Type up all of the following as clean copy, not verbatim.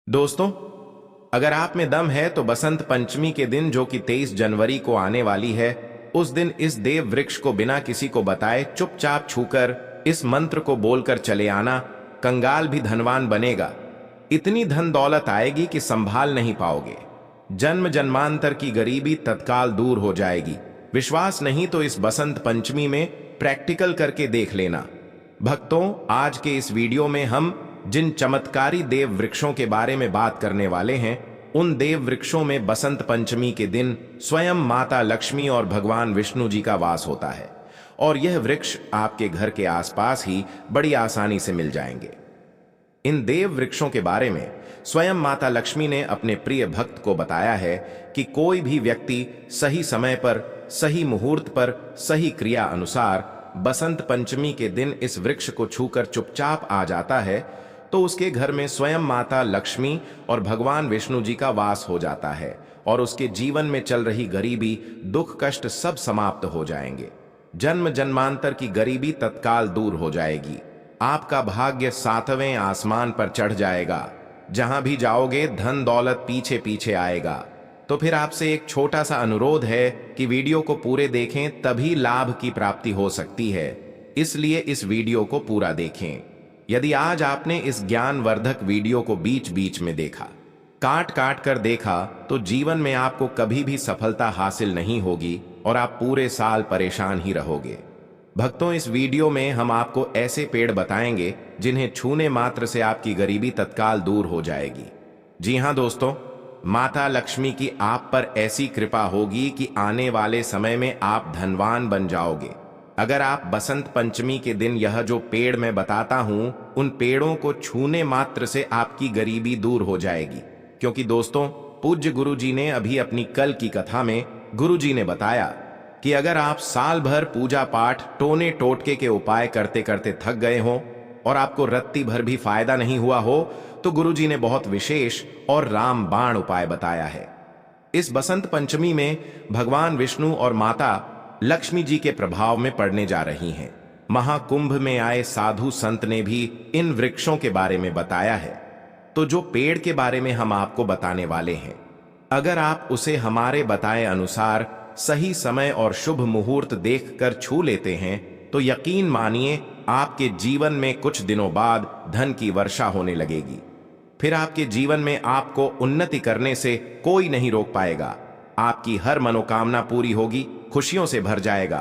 दोस्तों, अगर आप में दम है तो बसंत पंचमी के दिन जो कि 23 जनवरी को आने वाली है, उस दिन इस देव वृक्ष को बिना किसी को बताए चुपचाप छूकर इस मंत्र को बोलकर चले आना। कंगाल भी धनवान बनेगा। इतनी धन दौलत आएगी कि संभाल नहीं पाओगे। जन्म जन्मांतर की गरीबी तत्काल दूर हो जाएगी। विश्वास नहीं तो इस बसंत पंचमी में प्रैक्टिकल करके देख लेना। भक्तों, आज के इस वीडियो में हम जिन चमत्कारी देव वृक्षों के बारे में बात करने वाले हैं, उन देव वृक्षों में बसंत पंचमी के दिन स्वयं माता लक्ष्मी और भगवान विष्णु जी का वास होता है और यह वृक्ष आपके घर के आसपास ही बड़ी आसानी से मिल जाएंगे। इन देव वृक्षों के बारे में स्वयं माता लक्ष्मी ने अपने प्रिय भक्त को बताया है कि कोई भी व्यक्ति सही समय पर, सही मुहूर्त पर, सही क्रिया अनुसार बसंत पंचमी के दिन इस वृक्ष को छूकर चुपचाप आ जाता है तो उसके घर में स्वयं माता लक्ष्मी और भगवान विष्णु जी का वास हो जाता है और उसके जीवन में चल रही गरीबी, दुख, कष्ट सब समाप्त हो जाएंगे। जन्म जन्मांतर की गरीबी तत्काल दूर हो जाएगी। आपका भाग्य 7वें आसमान पर चढ़ जाएगा। जहां भी जाओगे धन दौलत पीछे पीछे आएगा। तो फिर आपसे एक छोटा सा अनुरोध है कि वीडियो को पूरे देखें, तभी लाभ की प्राप्ति हो सकती है। इसलिए इस वीडियो को पूरा देखें। यदि आज आपने इस ज्ञानवर्धक वीडियो को बीच बीच में देखा, काट काट कर देखा, तो जीवन में आपको कभी भी सफलता हासिल नहीं होगी और आप पूरे साल परेशान ही रहोगे। भक्तों, इस वीडियो में हम आपको ऐसे पेड़ बताएंगे जिन्हें छूने मात्र से आपकी गरीबी तत्काल दूर हो जाएगी। जी हां दोस्तों, माता लक्ष्मी की आप पर ऐसी कृपा होगी कि आने वाले समय में आप धनवान बन जाओगे। अगर आप बसंत पंचमी के दिन यह जो पेड़ मैं बताता हूं, उन पेड़ों को छूने मात्र से आपकी गरीबी दूर हो जाएगी। क्योंकि दोस्तों, पूज्य गुरु जी ने अभी अपनी कल की कथा में गुरु जी ने बताया कि अगर आप साल भर पूजा पाठ, टोने टोटके के उपाय करते करते थक गए हो और आपको रत्ती भर भी फायदा नहीं हुआ हो, तो गुरु जी ने बहुत विशेष और रामबाण उपाय बताया है। इस बसंत पंचमी में भगवान विष्णु और माता लक्ष्मी जी के प्रभाव में पड़ने जा रही हैं। महाकुंभ में आए साधु संत ने भी इन वृक्षों के बारे में बताया है। तो जो पेड़ के बारे में हम आपको बताने वाले हैं, अगर आप उसे हमारे बताए अनुसार सही समय और शुभ मुहूर्त देखकर छू लेते हैं, तो यकीन मानिए आपके जीवन में कुछ दिनों बाद धन की वर्षा होने लगेगी। फिर आपके जीवन में आपको उन्नति करने से कोई नहीं रोक पाएगा। आपकी हर मनोकामना पूरी होगी, खुशियों से भर जाएगा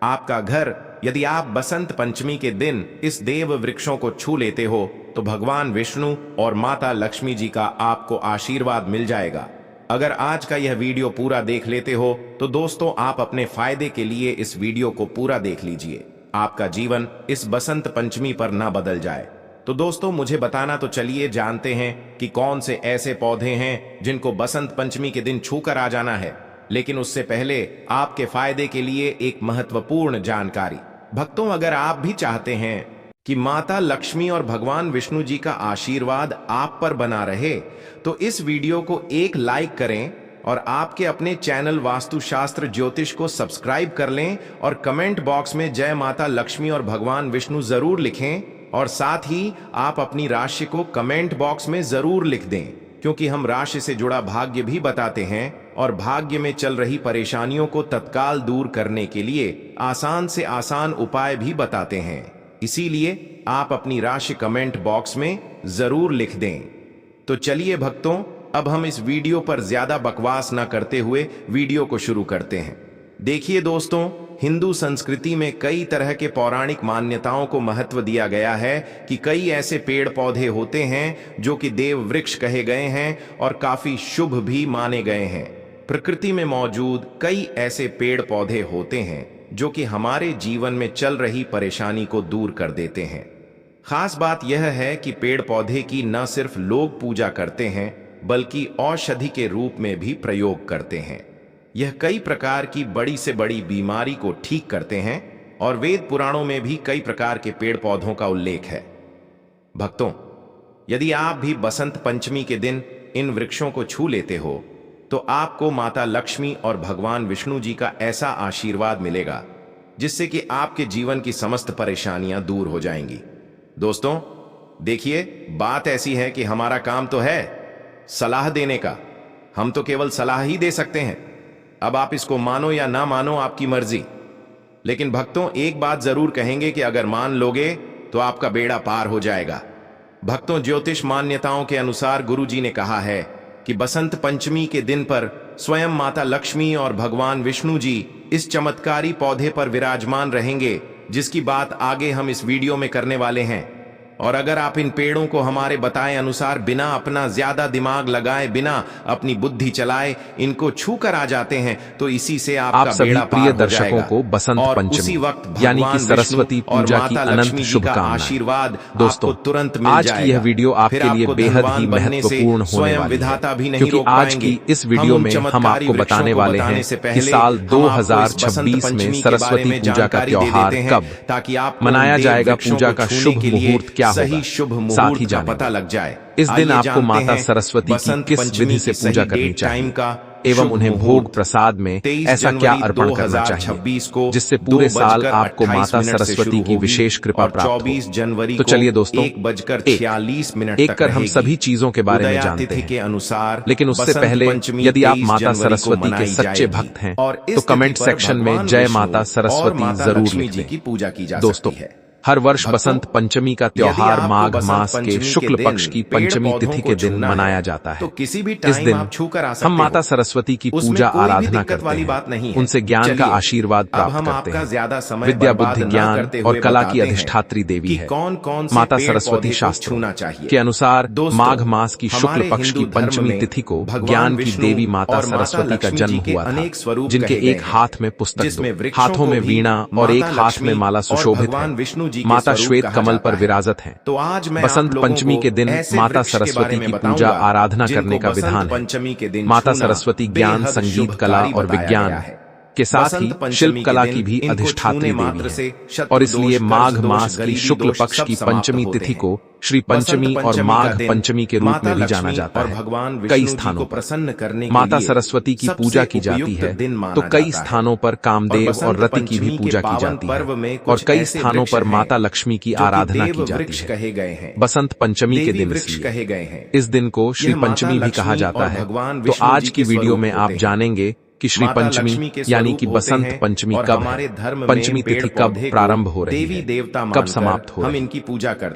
आपका घर। यदि आप बसंत पंचमी के दिन इस देव वृक्षों को छू लेते हो तो भगवान विष्णु और माता लक्ष्मी जी का आपको आशीर्वाद मिल जाएगा। अगर आज का यह वीडियो पूरा देख लेते हो तो दोस्तों, आप अपने फायदे के लिए इस वीडियो को पूरा देख लीजिए। आपका जीवन इस बसंत पंचमी पर ना बदल जाए। तो दोस्तों, मुझे बताना तो चलिए जानते हैं कि कौन से ऐसे पौधे हैं जिनको बसंत पंचमी के दिन छूकर आ जाना है। लेकिन उससे पहले आपके फायदे के लिए एक महत्वपूर्ण जानकारी। भक्तों, अगर आप भी चाहते हैं कि माता लक्ष्मी और भगवान विष्णु जी का आशीर्वाद आप पर बना रहे, तो इस वीडियो को एक लाइक करें और आपके अपने चैनल वास्तुशास्त्र ज्योतिष को सब्सक्राइब कर लें और कमेंट बॉक्स में जय माता लक्ष्मी और भगवान विष्णु जरूर लिखें। और साथ ही आप अपनी राशि को कमेंट बॉक्स में जरूर लिख दें, क्योंकि हम राशि से जुड़ा भाग्य भी बताते हैं और भाग्य में चल रही परेशानियों को तत्काल दूर करने के लिए आसान से आसान उपाय भी बताते हैं। इसीलिए आप अपनी राशि कमेंट बॉक्स में जरूर लिख दें। तो चलिए भक्तों, अब हम इस वीडियो पर ज्यादा बकवास न करते हुए वीडियो को शुरू करते हैं। देखिए दोस्तों, हिंदू संस्कृति में कई तरह के पौराणिक मान्यताओं को महत्व दिया गया है कि कई ऐसे पेड़ पौधे होते हैं जो कि देव वृक्ष कहे गए हैं और काफी शुभ भी माने गए हैं। प्रकृति में मौजूद कई ऐसे पेड़ पौधे होते हैं जो कि हमारे जीवन में चल रही परेशानी को दूर कर देते हैं। खास बात यह है कि पेड़ पौधे की न सिर्फ लोग पूजा करते हैं, बल्कि औषधि के रूप में भी प्रयोग करते हैं। यह कई प्रकार की बड़ी से बड़ी बीमारी को ठीक करते हैं और वेद पुराणों में भी कई प्रकार के पेड़ पौधों का उल्लेख है। भक्तों, यदि आप भी बसंत पंचमी के दिन इन वृक्षों को छू लेते हो तो आपको माता लक्ष्मी और भगवान विष्णु जी का ऐसा आशीर्वाद मिलेगा जिससे कि आपके जीवन की समस्त परेशानियां दूर हो जाएंगी। दोस्तों, देखिए, बात ऐसी है कि हमारा काम तो है सलाह देने का। हम तो केवल सलाह ही दे सकते हैं। अब आप इसको मानो या ना मानो, आपकी मर्जी। लेकिन भक्तों, एक बात जरूर कहेंगे कि अगर मान लोगे तो आपका बेड़ा पार हो जाएगा। भक्तों, ज्योतिष मान्यताओं के अनुसार गुरुजी ने कहा है कि बसंत पंचमी के दिन पर स्वयं माता लक्ष्मी और भगवान विष्णु जी इस चमत्कारी पौधे पर विराजमान रहेंगे, जिसकी बात आगे हम इस वीडियो में करने वाले हैं। और अगर आप इन पेड़ों को हमारे बताए अनुसार बिना अपना ज्यादा दिमाग लगाए, बिना अपनी बुद्धि चलाए इनको छू कर आ जाते हैं, तो इसी से आपका बेड़ा पार हो जाएगा। दर्शकों को बसंत पंचमी यानी कि सरस्वती पूजा की अनंत शुभकामनाएं। आशीर्वाद दोस्तों, तुरंत मिल आज की यह वीडियो आपके लिए बेहद ही महत्वपूर्ण होने वाली है, क्योंकि आज की इस वीडियो में हम आपको बताने वाले हैं कि साल 2026 में सरस्वती पूजा का त्योहार कब मनाया जाएगा, पूजा का शुभ मुहूर्त क्या सही शुभ मुहूर्त का पता लग जाए। इस दिन आपको माता सरस्वती की किस विधि से पूजा करनी चाहिए एवं उन्हें भोग प्रसाद में ऐसा क्या अर्पण करना चाहिए जिससे पूरे साल आपको माता सरस्वती की विशेष कृपा प्राप्त हो। तो चलिए दोस्तों, 1:46 एक कर हम सभी चीजों के बारे में जानते हैं। लेकिन उससे पहले यदि आप माता सरस्वती के सच्चे भक्त हैं तो कमेंट सेक्शन में जय माता सरस्वती जरूर लिख दें। दोस्तों, हर वर्ष बसंत पंचमी का त्योहार माघ मास के शुक्ल पक्ष की पंचमी तिथि के दिन मनाया जाता है। इस दिन हम माता सरस्वती की पूजा आराधना करते हैं, उनसे ज्ञान का आशीर्वाद प्राप्त करते हैं। विद्या, बुद्धि, ज्ञान और कला की अधिष्ठात्री देवी है माता सरस्वती। शास्त्रों के अनुसार माघ मास की शुक्ल पक्ष की पंचमी तिथि को ज्ञान की देवी माता सरस्वती का जन्म हुआ था, जिनके एक हाथ में पुस्तक, हाथों में वीणा और एक हाथ में माला सुशोभित है। माता श्वेत कमल पर विराजत हैं। तो आज बसंत पंचमी के दिन माता सरस्वती की पूजा आराधना करने का विधान है। माता सरस्वती ज्ञान, संगीत, कला और विज्ञान के साथ ही शिल्प कला की भी अधिष्ठात्री देवी है, और इसलिए माघ मास की शुक्ल पक्ष की पंचमी तिथि को श्री पंचमी और माघ पंचमी के रूप में भी जाना जाता है। कई स्थानों पर माता सरस्वती की पूजा की जाती है, तो कई स्थानों पर कामदेव और रति की भी पूजा की जाती है, और कई स्थानों पर माता लक्ष्मी की आराधना की जाती है। बसंत पंचमी के दिन इस दिन को श्री पंचमी भी कहा जाता है। तो आज की वीडियो में आप जानेंगे कि श्री पंचमी यानी कि बसंत पंचमी कब है, पंचमी तिथि कब प्रारंभ हो रही है, कब समाप्त हो रही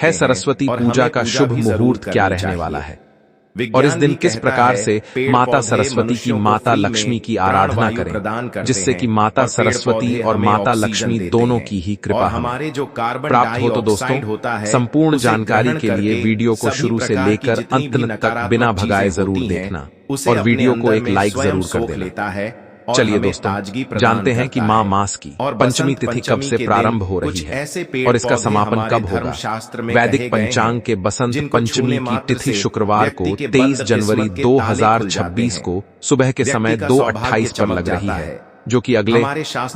है, सरस्वती पूजा का शुभ मुहूर्त क्या रहने वाला है, और इस दिन किस प्रकार से माता सरस्वती की माता लक्ष्मी की आराधना करें, जिससे कि माता सरस्वती और माता लक्ष्मी दोनों की ही कृपा हमें प्राप्त हो। तो दोस्तों, संपूर्ण जानकारी के लिए वीडियो को शुरू से लेकर अंत तक बिना भगाए जरूर देखना और वीडियो को एक लाइक जरूर कर देना। चलिए दोस्तों, जानते हैं कि माँ मास की पंचमी तिथि कब से प्रारंभ हो रही है और इसका समापन कब होगा। वैदिक पंचांग के बसंत पंचमी की तिथि शुक्रवार को 23 जनवरी 2026 को सुबह के समय 2:28 पर लग रही है, जो कि अगले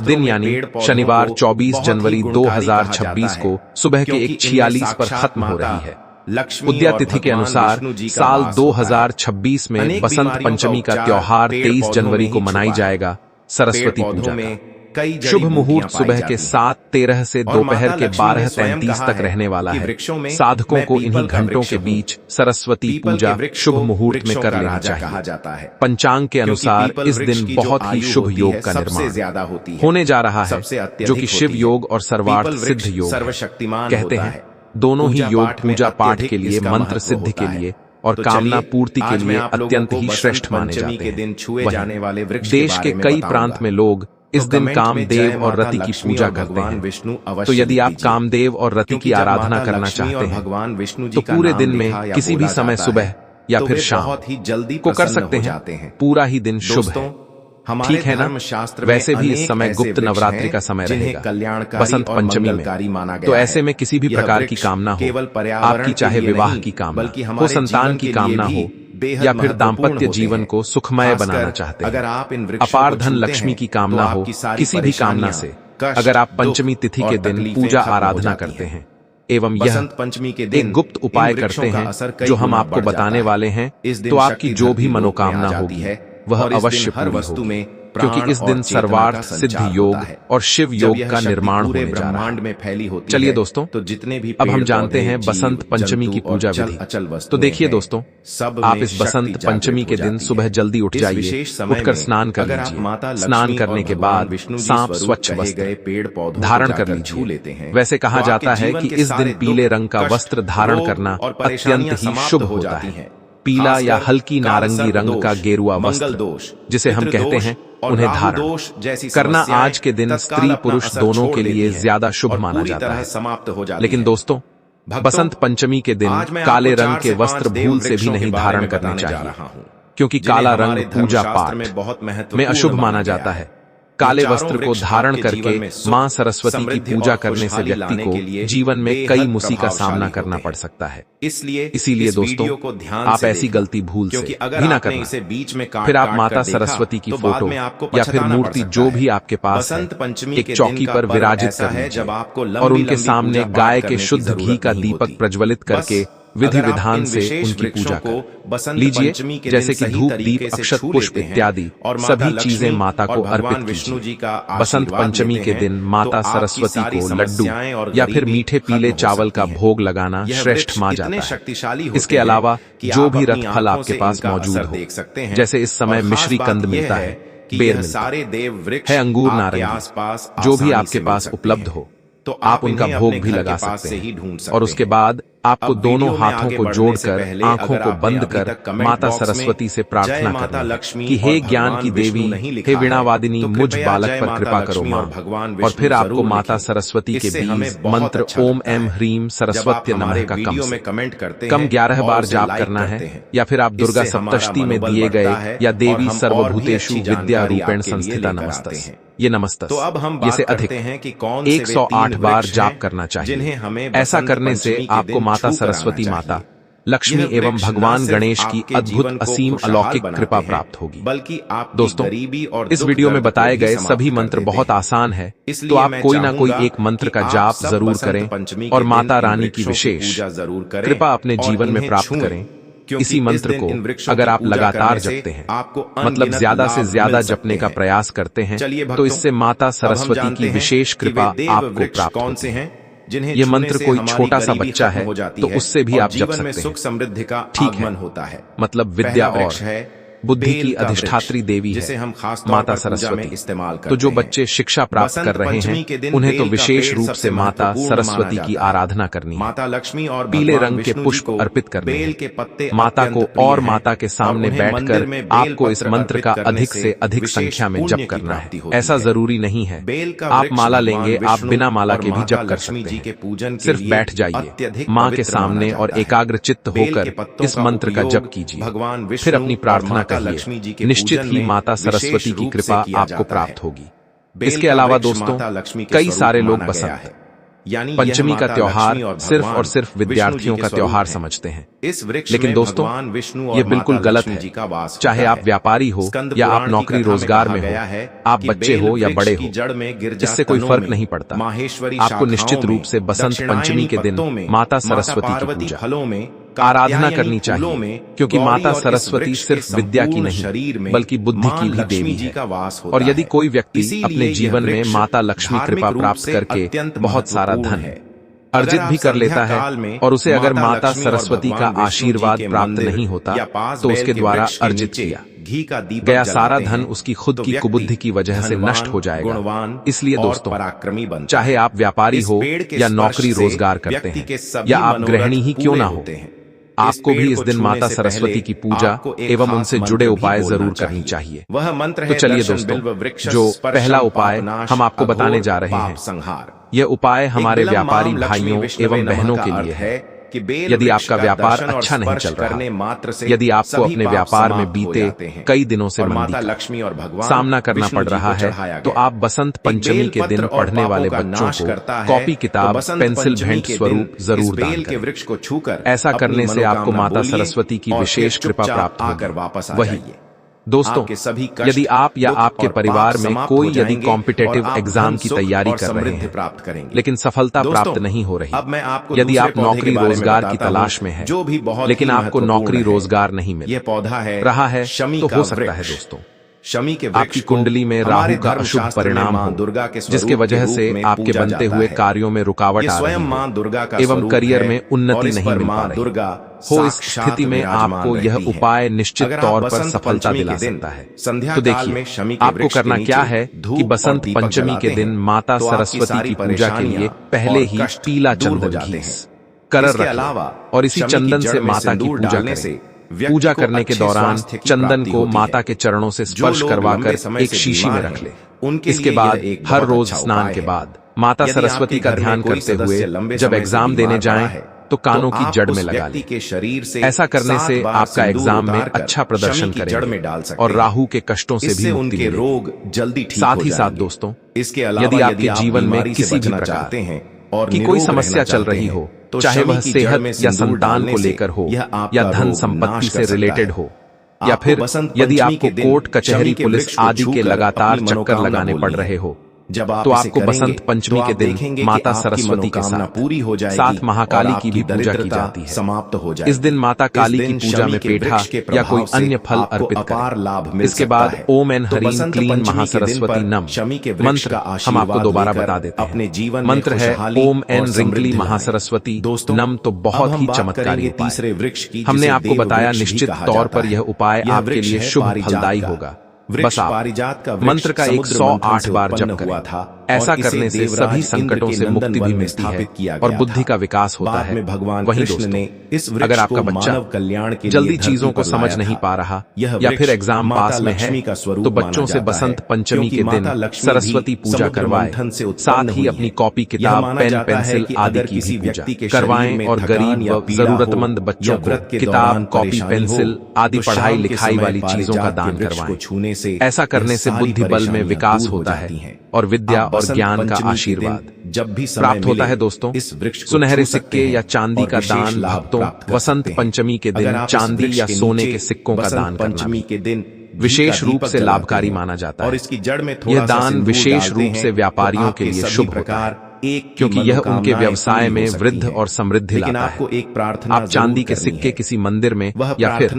दिन यानी शनिवार 24 जनवरी 2026 को सुबह के 1:46 पर खत्म हो रही है। उद्या तिथि के अनुसार साल 2026 में बसंत पंचमी का त्योहार 23 जनवरी को मनाई जाएगा। सरस्वती पूजा का शुभ मुहूर्त सुबह के 7:13 से दोपहर के 12:33 तक रहने वाला है। साधकों को इन्हीं घंटों के बीच सरस्वती पूजा शुभ मुहूर्त में कर लेना चाहिए। पंचांग के अनुसार इस दिन बहुत ही शुभ योग का निर्माण होने जा रहा है, जो कि शिव योग और सर्वार्थ सिद्ध योग कहते हैं। दोनों ही योग पूजा पाठ के लिए, मंत्र सिद्धि के लिए और कामना पूर्ति के लिए अत्यंत ही श्रेष्ठ माने जाते हैं। देश के कई प्रांत में लोग इस दिन कामदेव और रति की पूजा करते हैं। तो यदि आप कामदेव और रति की आराधना करना चाहते हैं तो पूरे दिन में किसी भी समय सुबह या फिर शाम को कर सकते हैं। पूरा ही दिन शुभ है, ठीक है ना। वैसे भी इस समय गुप्त नवरात्रि का समय रहेगा बसंत पंचमी में। तो ऐसे में किसी भी प्रकार की कामना हो, आपकी चाहे विवाह की कामना हो, संतान की कामना हो या फिर दाम्पत्य जीवन को सुखमय बनाना चाहते हैं, अपार धन लक्ष्मी की कामना हो, किसी भी कामना से अगर आप पंचमी तिथि के दिन पूजा आराधना करते हैं एवं यह एक गुप्त उपाय करते हैं जो हम आपको बताने वाले हैं, तो आपकी जो भी मनोकामना होगी वह अवश्य पूरी होगी। क्योंकि इस दिन सर्वार्थ सिद्ध योग और शिव योग का निर्माण होने जा रहा है। में फैली होती चलिए है। दोस्तों, तो जितने भी अब हम जानते हैं बसंत पंचमी की पूजा विधि। तो देखिए दोस्तों, आप इस बसंत पंचमी के दिन सुबह जल्दी उठ जाइए, उठकर स्नान कर लीजिए। स्नान करने के बाद सांप स्वच्छ वस्त्र पेड़ पौधों धारण कर लीजिए। वैसे कहा जाता है कि इस दिन पीले रंग का वस्त्र धारण करना अत्यंत ही शुभ होता है। पीला या हल्की नारंगी रंग का गेरुआ वस्त्र, जिसे हम कहते हैं, उन्हें धारण करना आज के दिन स्त्री पुरुष दोनों के लिए ज्यादा शुभ माना जाता है। समाप्त हो जाती लेकिन दोस्तों, बसंत पंचमी के दिन काले रंग के वस्त्र भूल से भी नहीं धारण करने चाहिए, क्योंकि काला रंग पूजा पाठ में अशुभ माना जाता है। काले वस्त्र को धारण करके मां सरस्वती की पूजा करने से व्यक्ति को जीवन में कई मुसीबत का सामना करना पड़ सकता है। इसीलिए दोस्तों, आप ऐसी गलती भूल से भी ना करना। फिर आप माता सरस्वती की फोटो या फिर मूर्ति जो भी आपके पास है, एक चौकी पर विराजित कर लीजिए और उनके सामने गाय के शुद्ध घी का दीपक प्रज्वलित करके विधि विधान से उनकी पूजा कर लीजिए। जैसे कि धूप दीप अक्षत पुष्प इत्यादि सभी चीजें माता को अर्पित कीजिए। बसंत पंचमी के दिन माता सरस्वती को लड्डू या फिर मीठे पीले चावल का भोग लगाना श्रेष्ठ माना जाता है। इसके अलावा जो भी रथ फल आपके पास मौजूद हो, जैसे इस समय मिश्री कंद मिलता है, बेर मिलता है, अंगूर नारंगी, जो भी आपके पास उपलब्ध हो, तो आप उनका भोग भी लगा सकते हैं। और उसके बाद आपको दोनों हाथों को जोड़कर आंखों को बंद कर माता सरस्वती से प्रार्थना करनी कि हे ज्ञान की देवी, हे वीणावादिनी, मुझ बालक पर कृपा करो मां। और फिर आपको माता सरस्वती के बीज मंत्र ओम एम ह्रीम सरस्वती नमः का कम 11 बार जाप करना है, या फिर आप दुर्गा सप्तशती में दिए गए या देवी सर्वभूतेषु विद्या रूपेण संस्थिता नमस्तस्, ये नमस्तस्, तो अब हम ये से अधिक हैं कि कौन 108 बार जाप करना चाहिए। ऐसा करने से आपको माता सरस्वती माता लक्ष्मी एवं भगवान गणेश की अद्भुत असीम अलौकिक कृपा प्राप्त होगी। बल्कि आप दोस्तों, इस वीडियो में बताए गए सभी मंत्र बहुत आसान है, तो आप कोई ना कोई एक मंत्र का जाप जरूर करें और माता रानी की विशेष कृपा अपने जीवन में प्राप्त करें। इसी मंत्र को अगर आप लगातार जपते हैं, मतलब ज्यादा से ज्यादा जपने का प्रयास करते हैं, तो इससे माता सरस्वती की विशेष कृपा आपको प्राप्त होती है। ये मंत्र कोई छोटा सा बच्चा है तो उससे भी आप जप सकते हैं। सुख समृद्धि का ठीक है, होता है। मतलब विद्या और बुद्धि की अधिष्ठात्री देवी है माता सरस्वती। इस्तेमाल तो जो बच्चे शिक्षा प्राप्त कर रहे हैं, उन्हें तो विशेष रूप से माता सरस्वती की आराधना करनी है। माता लक्ष्मी और पीले रंग के पुष्प अर्पित करने हैं माता को, और माता के सामने बैठकर आपको इस मंत्र का अधिक से अधिक संख्या में जप करना है। ऐसा जरूरी नहीं है, आप माला लेंगे, आप बिना माला के भी जप कर सकते हैं। सिर्फ बैठ जाइए माँ के सामने और एकाग्र चित्त होकर इस मंत्र का जप कीजिए। फिर अपनी प्रार्थना करिए, निश्चित ही माता सरस्वती की कृपा आपको प्राप्त होगी। इसके अलावा दोस्तों, कई सारे लोग बसंत पंचमी का त्योहार सिर्फ और सिर्फ विद्यार्थियों का त्योहार समझते हैं। लेकिन दोस्तों, ये बिल्कुल गलत है। चाहे आप व्यापारी हो या आप नौकरी रोजगार में हो, आप बच्चे हो या बड़े हो, इससे कोई फर्क नहीं पड़ता। आपको निश्चित रूप से बसंत पंचमी के दिन माता सरस्वती की पूजा आराधना करनी चाहिए, क्योंकि माता सरस्वती सिर्फ विद्या की नहीं बल्कि बुद्धि की भी देवी है। और यदि कोई व्यक्ति अपने जीवन में माता लक्ष्मी कृपा प्राप्त करके बहुत सारा धन अर्जित भी कर लेता है, और उसे अगर माता सरस्वती का आशीर्वाद प्राप्त नहीं होता, तो उसके द्वारा अर्जित किया गया सारा धन उसकी खुद की कुबुद्धि की वजह से नष्ट हो जाएगा। इसलिए दोस्तों, चाहे आप व्यापारी हो या नौकरी रोजगार करते हैं या आप गृहिणी ही क्यों ना हो, आपको भी इस दिन माता सरस्वती की पूजा एवं उनसे जुड़े उपाय जरूर करनी चाहिए। वह मंत्र है। तो चलिए दोस्तों, जो पहला उपाय हम आपको बताने जा रहे हैं, यह उपाय हमारे व्यापारी भाइयों एवं बहनों के लिए है। यदि आपका व्यापार अच्छा नहीं चल रहा, यदि आपको अपने व्यापार में बीते कई दिनों से मंदी का सामना करना पड़ रहा है, तो आप बसंत पंचमी के दिन पढ़ने वाले बच्चों को कॉपी किताब पेंसिल भेंट स्वरूप जरूर दान करें। ऐसा करने से आपको माता सरस्वती की विशेष कृपा प्राप्त होगी। वही दोस्तों, यदि आप या आपके परिवार में कोई यदि कॉम्पिटिटिव एग्जाम की तैयारी कर रहे हैं लेकिन सफलता प्राप्त नहीं हो रही, यदि आप नौकरी रोजगार की तलाश में हैं लेकिन आपको नौकरी रोजगार नहीं मिल रहा है, तो हो सकता है दोस्तों शमी के आपकी वृक्ष को कुंडली में राहु का अशुभ परिणाम हो, दुर्गा के जिसके वजह से आपके बनते हुए कार्यों में रुकावट आ रही मां दुर्गा का एवं करियर में उन्नति नहीं मिल पा रही हो। इस स्थिति में आपको यह उपाय निश्चित तौर पर सफलता दिला सकता है। तो देखिए, आपको करना क्या है कि बसंत पंचमी के दिन माता सरस्वती की पूजा के लिए पहले ही पीला चंदन घी करर रखें और इसी चंदन से माता की पूजा करें। पूजा करने के दौरान चंदन को माता के चरणों से स्पर्श करवाकर एक शीशी में रख ले। इसके बाद हर रोज स्नान के बाद माता सरस्वती का ध्यान करते हुए जब एग्जाम देने जाएं तो कानों की जड़ में लगा लें। ऐसा करने से आपका एग्जाम में अच्छा प्रदर्शन करेंगे और राहु के कष्टों से भी मुक्ति मिलेगी। साथ ही साथ दोस्तों, यदि आपके जीवन में किसी भी प्रकार की कोई समस्या चल रही हो, चाहे वह सेहत या संतान को लेकर हो या धन संपत्ति से रिलेटेड हो, या फिर यदि आपको कोर्ट कचहरी पुलिस आदि के लगातार चक्कर लगाने पड़ रहे हो, तो आपको बसंत पंचमी के दिन माता सरस्वती के साथ महाकाली की भी पूजा की जाती है। समाप्त हो जाए इस दिन माता काली की पूजा में पेठा या कोई अन्य फल अर्पित करें। इसके बाद ओम एन हरीं क्लीं महासरस्वती नम मंत्र हम आपको दोबारा बता देते हैं। मंत्र है ओम एन रिंकली महासरस्वती नम। तो बहुत ही चमत्कारी उपाय हमने आपको बताया। निश्चित तौर पर यह उपाय आपके लिए शुभ फलदायी होगा। बस आप मंत्र का 108 बार जप करें। ऐसा करने से सभी संकटों से मुक्ति भी मिलती है और बुद्धि का विकास होता है। वहीं दोस्तों, अगर आपका बच्चा जल्दी चीजों को समझ नहीं पा रहा या फिर एग्जाम पास में है, तो बच्चों से बसंत पंचमी के दिन सरस्वती पूजा करवाएं। साथ ही अपनी कॉपी किताब पेन पेंसिल आदि की भी पूजा करवाएं और गरीब व जरूरतमंद बच्चों को किताब कॉपी पेंसिल आदि पढ़ाई लिखाई वाली चीजों का दान करवाएं। ऐसा करने से बुद्धि बल में विकास होता है और विद्या और ज्ञान का आशीर्वाद जब भी प्राप्त होता है। दोस्तों, सुनहरे सिक्के या चांदी का दान भक्तों वसंत पंचमी के दिन चांदी या सोने के सिक्कों का दान करना विशेष रूप से लाभकारी माना जाता है। और इसकी जड़ में यह दान विशेष रूप से व्यापारियों के लिए शुभ होता है, क्योंकि यह उनके व्यवसाय में वृद्धि और समृद्धि लाता है। आप चांदी के सिक्के किसी मंदिर में या फिर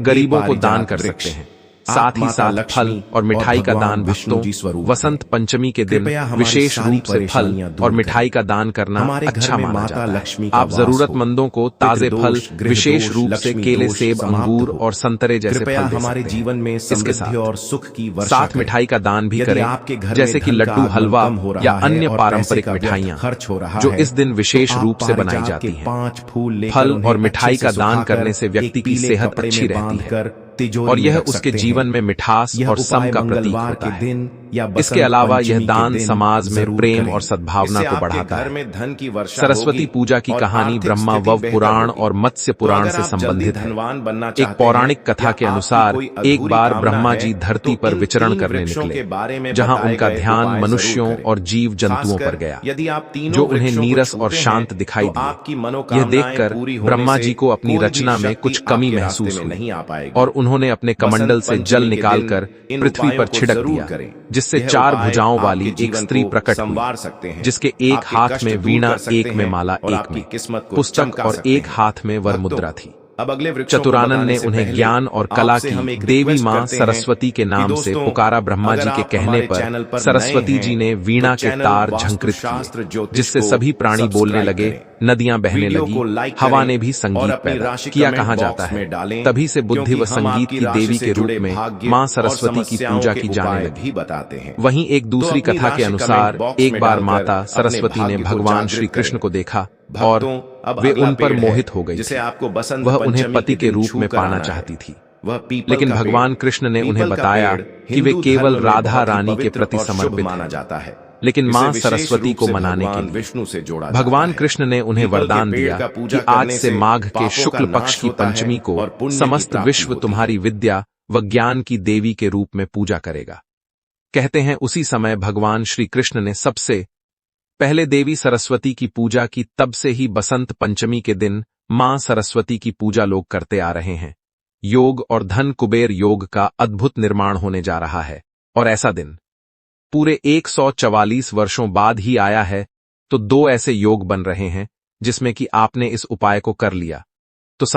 गरीबों को दान कर सकते हैं। साथ ही साथ फल और मिठाई का दान भक्तों वसंत पंचमी के दिन विशेष रूप से फल और मिठाई का दान करना अच्छा माना जाता है। आप जरूरतमंदों को ताजे फल विशेष रूप से केले सेब अंगूर और संतरे जैसे फल हमारे जीवन में इसके साथ मिठाई का दान भी करें, जैसे कि लड्डू हलवा या अन्य पारंपरिक मिठाइयाँ जो इस दिन विशेष रूप से बनाई जाती हैं। फल और मिठाई का दान करने से व्यक्ति की सेहत अच्छी रहती है और यह उसके जीवन में मिठास और सम का प्रतीक होता है। इसके अलावा यह दान समाज में प्रेम और सद्भावना को बढ़ाता है। सरस्वती पूजा की कहानी ब्रह्मा वव पुराण और मत्स्य पुराण से संबंधित है। एक पौराणिक कथा के अनुसार एक बार ब्रह्मा जी धरती पर विचरण करने निकले, जहां उनका ध्यान मनुष्यों और जीव जंतुओं पर गया, जो उन्हें नीरस और शांत दिखाई दिए। यह देखकर ब्रह्मा जी को अपनी रचना में कुछ कमी महसूस हुई और उन्होंने अपने कमंडल से जल निकालकर पृथ्वी पर छिड़क दिया, जिससे 4 भुजाओं वाली एक स्त्री प्रकट हुई, जिसके एक हाथ में वीणा, एक में माला, एक में पुस्तक और एक हाथ में वरमुद्रा थी। अब अगले चतुरानन ने उन्हें ज्ञान और कला की देवी मां सरस्वती के नाम से पुकारा। ब्रह्मा जी के कहने पर सरस्वती जी ने वीणा के तार झंकृत किए, जिससे सभी प्राणी बोलने लगे, नदियां बहने लगी, हवा ने भी संगीत पैदा किया। कहा जाता है तभी से बुद्धि व संगीत की देवी के रूप में मां सरस्वती की पूजा की जाने लगी। वहीं एक दूसरी कथा के अनुसार एक बार माता सरस्वती ने भगवान श्री कृष्ण को देखा और वे उन पर मोहित हो गई थी। वह उन्हें पति के रूप में पाना चाहती थी, लेकिन भगवान कृष्ण ने उन्हें बताया कि वे केवल राधा रानी के प्रति समर्पित माना जाता है, लेकिन मां सरस्वती को मनाने के लिए विष्णु से जोड़ा भगवान कृष्ण ने उन्हें वरदान दिया कि आज से माघ के शुक्ल पक्ष की पंचमी को समस्त विश्व तुम्हारी विद्या व ज्ञान की देवी के रूप में पूजा करेगा। कहते हैं उसी समय भगवान श्री कृष्ण ने सबसे पहले देवी सरस्वती की पूजा की। तब से ही बसंत पंचमी के दिन मां सरस्वती की पूजा लोग करते आ रहे हैं। योग और धन कुबेर योग का अद्भुत निर्माण होने जा रहा है और ऐसा दिन पूरे 144 वर्षों बाद ही आया है। तो 2 ऐसे योग बन रहे हैं जिसमें कि आपने इस उपाय को कर लिया तो समझ